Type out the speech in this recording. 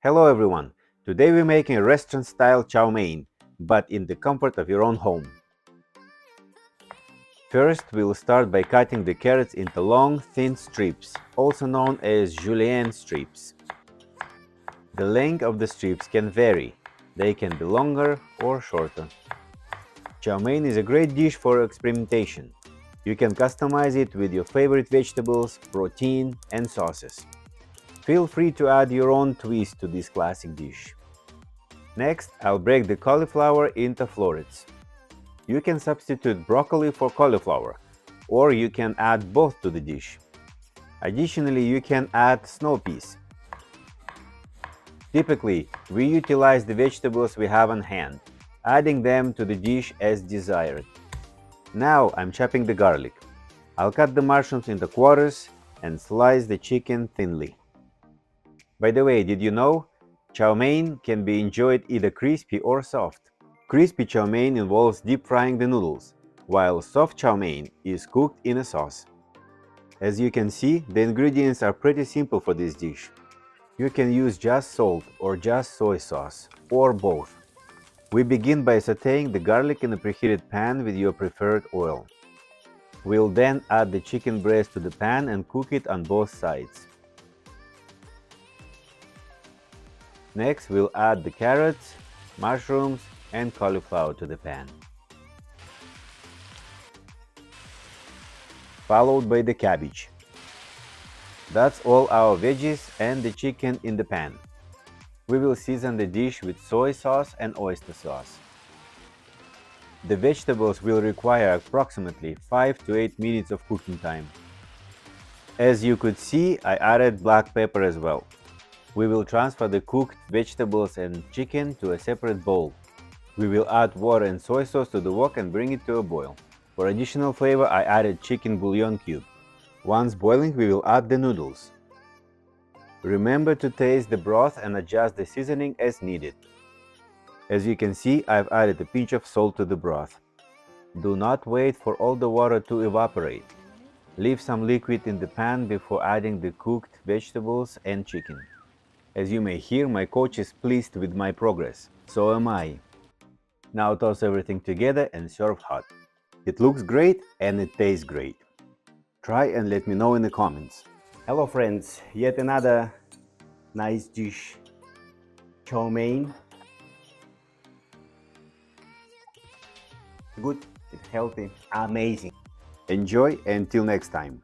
Hello everyone! Today we're making a restaurant-style chow mein, but in the comfort of your own home. First, we'll start by cutting the carrots into long, thin strips, also known as julienne strips. The length of the strips can vary. They can be longer or shorter. Chow mein is a great dish for experimentation. You can customize it with your favorite vegetables, protein, and sauces. Feel free to add your own twist to this classic dish. Next, I'll break the cauliflower into florets. You can substitute broccoli for cauliflower, or you can add both to the dish. Additionally, you can add snow peas. Typically, we utilize the vegetables we have on hand, adding them to the dish as desired. Now I'm chopping the garlic. I'll cut the mushrooms into quarters and slice the chicken thinly. By the way, did you know? Chow mein can be enjoyed either crispy or soft. Crispy chow mein involves deep frying the noodles, while soft chow mein is cooked in a sauce. As you can see, the ingredients are pretty simple for this dish. You can use just salt or just soy sauce, or both. We begin by sautéing the garlic in a preheated pan with your preferred oil. We'll then add the chicken breast to the pan and cook it on both sides. Next, we'll add the carrots, mushrooms, and cauliflower to the pan, followed by the cabbage. That's all our veggies and the chicken in the pan. We will season the dish with soy sauce and oyster sauce. The vegetables will require approximately 5 to 8 minutes of cooking time. As you could see, I added black pepper as well. We will transfer the cooked vegetables and chicken to a separate bowl. We will add water and soy sauce to the wok and bring it to a boil. For additional flavor, I added chicken bouillon cube. Once boiling, we will add the noodles. Remember to taste the broth and adjust the seasoning as needed. As you can see, I've added a pinch of salt to the broth. Do not wait for all the water to evaporate. Leave some liquid in the pan before adding the cooked vegetables and chicken. As you may hear, my coach is pleased with my progress. So am I. Now toss everything together and serve hot. It looks great and it tastes great. Try and let me know in the comments. Hello friends, yet another nice dish. Chow mein. Good, it's healthy, amazing. Enjoy until next time.